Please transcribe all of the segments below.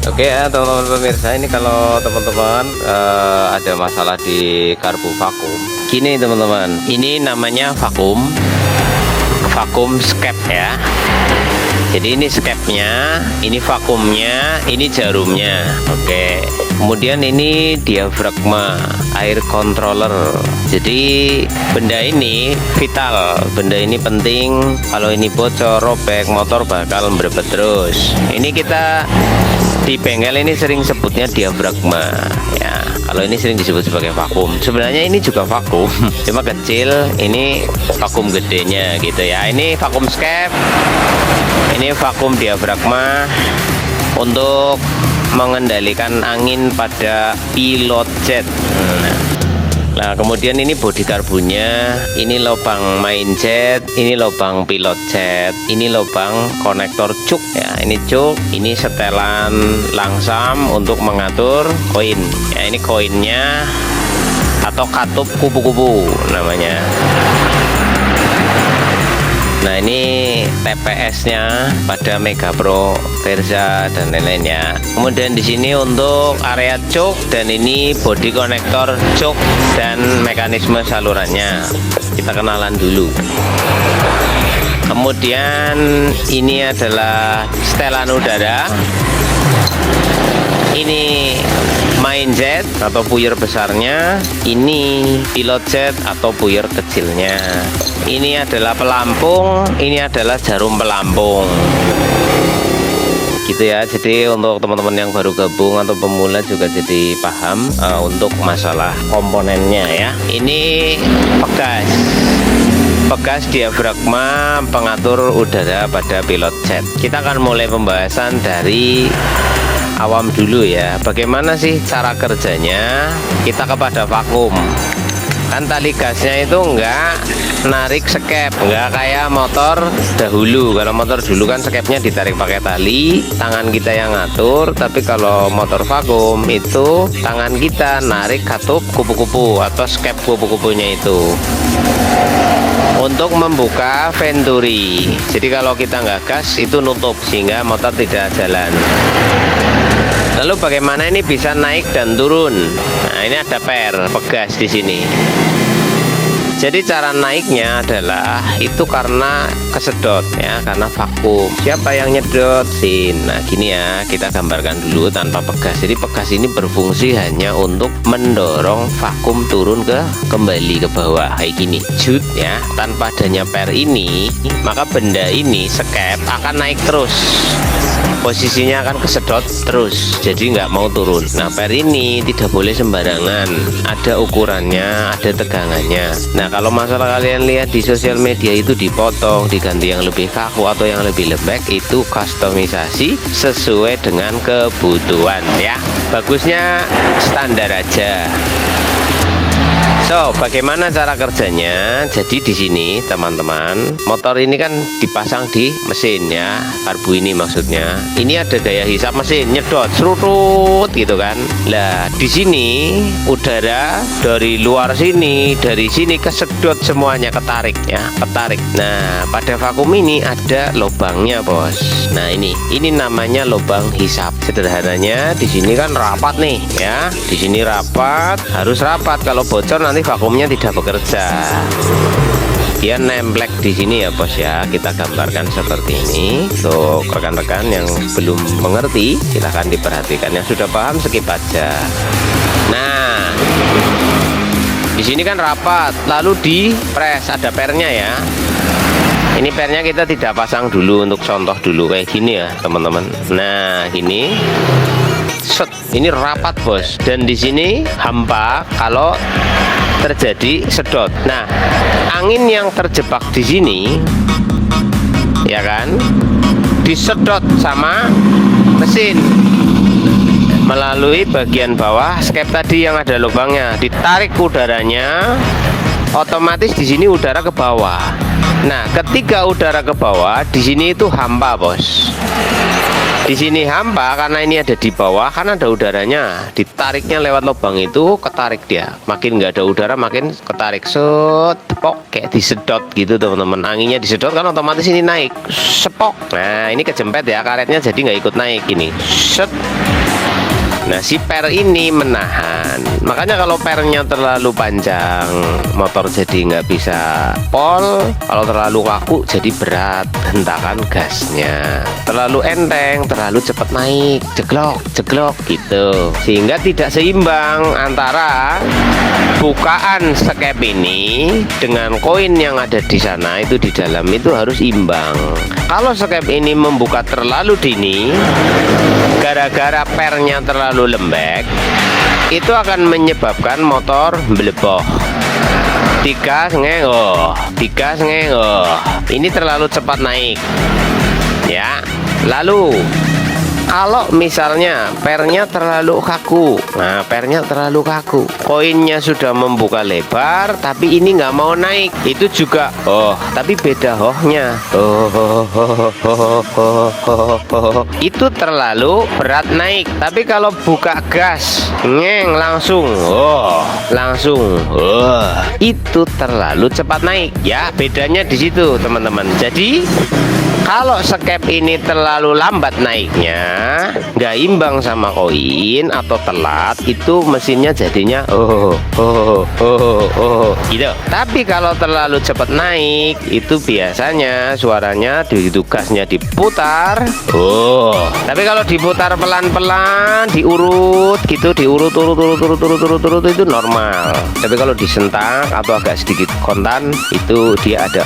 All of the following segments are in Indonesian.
Oke ya teman-teman pemirsa, ini kalau teman-teman ada masalah di karbu vakum gini teman-teman, ini namanya vakum skep ya. Jadi ini skepnya, ini vakumnya, ini jarumnya. Oke, kemudian ini diafragma air controller. Jadi benda ini vital, benda ini penting. Kalau ini bocor, robek, motor bakal berebet terus. Ini kita di bengkel ini sering sebutnya diafragma ya. Kalau ini sering disebut sebagai vakum. Sebenarnya ini juga vakum, cuma kecil. Ini vakum gedenya gitu ya. Ini vakum skep, ini vakum diafragma untuk mengendalikan angin pada pilot jet. Nah, kemudian ini bodi karbunya, ini lubang main jet, ini lubang pilot jet, ini lubang konektor cuk ya. Ini cuk, ini setelan langsam untuk mengatur koin. Ya, ini koinnya atau katup kupu-kupu namanya. Nah, ini TPS-nya pada Mega Pro, Verza dan lain-lain ya. Kemudian di sini untuk area cuk, dan ini bodi konektor cuk dan mekanisme salurannya. Kita kenalan dulu. Kemudian ini adalah setelan udara. Ini main jet atau puyer besarnya, ini pilot jet atau puyer kecilnya. Ini adalah pelampung, ini adalah jarum pelampung. Gitu ya. Jadi untuk teman-teman yang baru gabung atau pemula juga jadi paham untuk masalah komponennya ya. Ini pegas diafragma pengatur udara pada pilot jet. Kita akan mulai pembahasan dari awam dulu ya. Bagaimana sih cara kerjanya? Kita kepada vakum. Kan tali gasnya itu enggak narik skep, enggak kayak motor dahulu. Kalau motor dulu kan skepnya ditarik pakai tali, tangan kita yang ngatur. Tapi kalau motor vakum itu tangan kita narik katup kupu-kupu atau skep kupu-kupunya itu untuk membuka venturi. Jadi kalau kita nggak gas itu nutup sehingga motor tidak jalan. Lalu bagaimana ini bisa naik dan turun? Nah, ini ada pegas di sini. Jadi cara naiknya adalah itu karena kesedot ya, karena vakum. Siapa yang nyedot? Nah gini ya, kita gambarkan dulu tanpa pegas. Jadi pegas ini berfungsi hanya untuk mendorong vakum turun kembali ke bawah kayak gini. Jut ya. Tanpa adanya per ini, maka benda ini skep akan naik terus. Posisinya akan kesedot terus, jadi nggak mau turun. Nah, per ini tidak boleh sembarangan, ada ukurannya, ada tegangannya. Nah, kalau masalah kalian lihat di sosial media itu dipotong, diganti yang lebih kaku atau yang lebih lembek, itu customisasi sesuai dengan kebutuhan ya. Bagusnya standar aja. So, bagaimana cara kerjanya? Jadi di sini teman-teman, motor ini kan dipasang di mesin ya, karbu ini maksudnya. Ini ada gaya hisap mesin, nyedot, serutut gitu kan. Lah, di sini udara dari luar sini, dari sini kesedot semuanya, ketarik ya, ketarik. Nah, pada vakum ini ada lubangnya, Bos. Nah, ini namanya lubang hisap. Sederhananya di sini kan rapat nih ya. Di sini rapat, harus rapat. Kalau bocor nanti vakumnya tidak bekerja. Dia nemplek di sini ya bos ya. Kita gambarkan seperti ini. Untuk rekan-rekan yang belum mengerti, silahkan diperhatikan. Yang sudah paham skip aja. Nah, di sini kan rapat, lalu dipres, ada pernya ya. Ini pernya kita tidak pasang dulu, untuk contoh dulu kayak gini ya teman-teman. Nah gini, set, ini rapat bos, dan di sini hampa kalau terjadi sedot. Nah, angin yang terjebak di sini ya kan disedot sama mesin melalui bagian bawah skep tadi yang ada lubangnya, ditarik udaranya, otomatis di sini udara ke bawah. Nah, ketika udara ke bawah, di sini itu hampa, bos. Di sini hampa karena ini ada di bawah, kan ada udaranya. Ditariknya lewat lubang itu, ketarik dia. Makin nggak ada udara, makin ketarik. Set, pok, kayak disedot gitu, teman-teman. Anginnya disedot kan otomatis ini naik. Sepok. Nah, ini kejempet ya, karetnya jadi nggak ikut naik ini. Set. Nah, si per ini menahan. Makanya kalau pernya terlalu panjang, motor jadi nggak bisa pol. Kalau terlalu kaku jadi berat hentakan gasnya. Terlalu enteng, terlalu cepat naik, jeglok jeglok gitu, sehingga tidak seimbang antara bukaan skep ini dengan koin yang ada di sana. Itu di dalam itu harus imbang. Kalau skep ini membuka terlalu dini gara-gara pernya terlalu lembek, itu akan menyebabkan motor beleboh. Digas ngengoh, digas ngengoh. Ini terlalu cepat naik ya. Lalu kalau misalnya pernya terlalu kaku, nah pernya terlalu kaku, koinnya sudah membuka lebar tapi ini nggak mau naik, itu juga tapi beda hohnya, itu terlalu berat naik. Tapi kalau buka gas ngeng langsung itu terlalu cepat naik ya. Bedanya di situ teman-teman. Jadi kalau skep ini terlalu lambat naiknya, nggak imbang sama koin atau telat, itu mesinnya jadinya gitu. Tapi kalau terlalu cepat naik, itu biasanya suaranya di gasnya diputar. Tapi kalau diputar pelan-pelan, diurut gitu, diurut itu normal. Tapi kalau disentak atau agak sedikit kontan, itu dia ada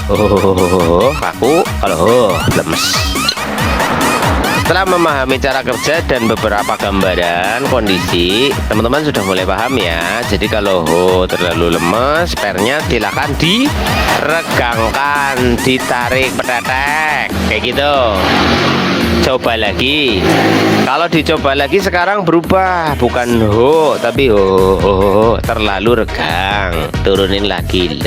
kaku, kalau lemes. Setelah memahami cara kerja dan beberapa gambaran kondisi, teman-teman sudah mulai paham ya. Jadi kalau terlalu lemes, pernya silakan diregangkan, ditarik petetek kayak gitu. Coba lagi. Kalau dicoba lagi sekarang berubah, bukan tapi terlalu regang, turunin lagi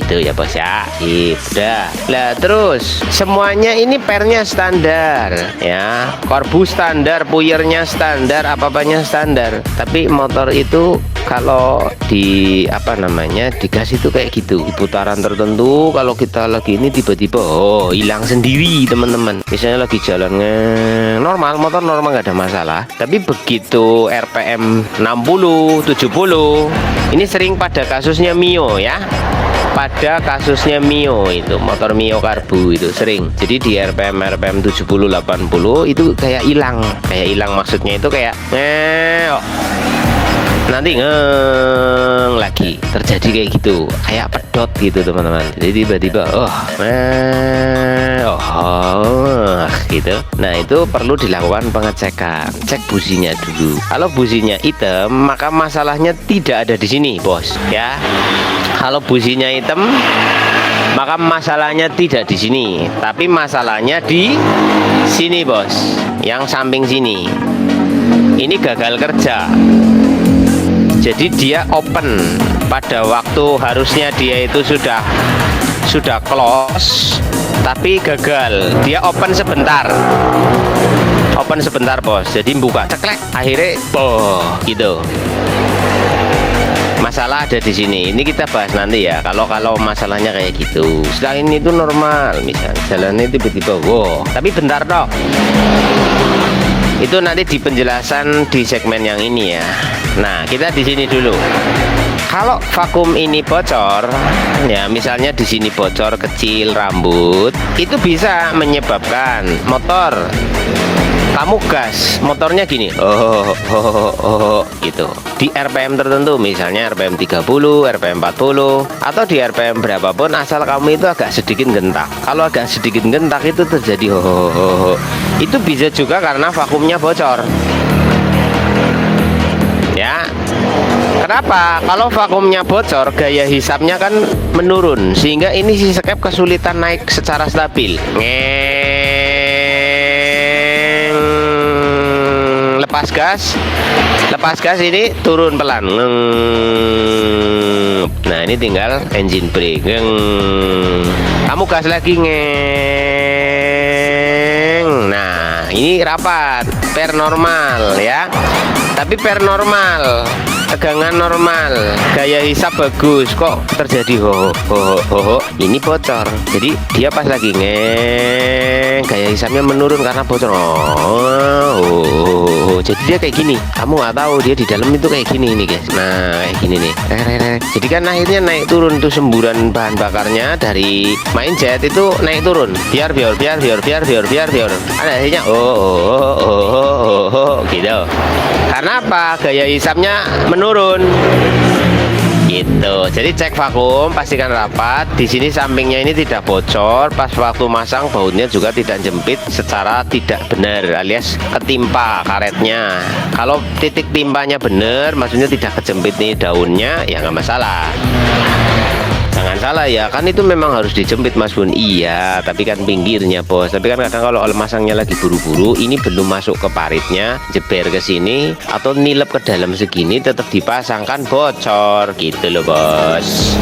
itu ya bos ya. Udah lah. Terus semuanya ini pernya standar ya, korbu standar, puyernya standar, apa-apanya standar. Tapi motor itu kalau di digas itu kayak gitu, di putaran tertentu. Kalau kita lagi ini tiba-tiba hilang sendiri teman-teman. Misalnya lagi jalan normal, motor normal nggak ada masalah. Tapi begitu RPM 60, 70, ini sering pada kasusnya Mio ya. Pada kasusnya Mio itu, motor Mio karbu itu sering. Jadi di RPM 70, 80 itu kayak hilang. Kayak hilang maksudnya itu kayak nanti ngeng lagi, terjadi kayak gitu, kayak pedot gitu teman-teman. Jadi tiba-tiba gitu. Nah, itu perlu dilakukan pengecekan. Cek businya dulu. Kalau businya hitam, maka masalahnya tidak ada di sini bos ya. Kalau businya hitam, maka masalahnya tidak di sini, tapi masalahnya di sini bos, yang samping sini. Ini gagal kerja. Jadi dia open pada waktu harusnya dia itu sudah close, tapi gagal. Dia open sebentar bos. Jadi buka ceklek, akhirnya gitu. Masalah ada di sini. Ini kita bahas nanti ya. Kalau masalahnya kayak gitu. Setelah ini itu normal, misalnya jalannya tiba-tiba tapi bentar dok. Itu nanti di penjelasan di segmen yang ini ya. Nah, kita di sini dulu. Kalau vakum ini bocor, ya misalnya di sini bocor kecil rambut, itu bisa menyebabkan motor kamu gas, motornya gini, gitu. Di RPM tertentu, misalnya RPM 30, RPM 40, atau di RPM berapapun, asal kamu itu agak sedikit gentak. Kalau agak sedikit gentak itu terjadi itu bisa juga karena vakumnya bocor. Ya. Kenapa? Kalau vakumnya bocor, gaya hisapnya kan menurun, sehingga ini si skep kesulitan naik secara stabil. Lepas gas ini turun pelan. Nah, ini tinggal engine brake. Kamu gas lagi Nah, ini rapat, per normal ya. Tapi per normal, tegangan normal, gaya hisap bagus, kok terjadi ini bocor. Jadi dia pas lagi gaya hisapnya menurun karena bocor. jadi dia kayak gini, kamu nggak tahu dia di dalam itu kayak gini nih guys. Nah kayak gini nih, jadi kan akhirnya naik turun tuh semburan bahan bakarnya dari main jet itu naik turun, biar akhirnya gitu. Karena apa? Gaya hisapnya menurun gitu. Jadi cek vakum, pastikan rapat. Di sini sampingnya ini tidak bocor. Pas waktu masang bautnya juga tidak jepit secara tidak benar, alias ketimpa karetnya. Kalau titik timpanya benar, maksudnya tidak kejepit nih daunnya, ya nggak masalah. Jangan salah ya, kan itu memang harus dijepit Mas Bun. Iya, tapi kan pinggirnya bos. Tapi kan kadang kalau masangnya lagi buru-buru, ini belum masuk ke paritnya, jeber ke sini atau nilep ke dalam segini, tetap dipasangkan bocor gitu loh bos.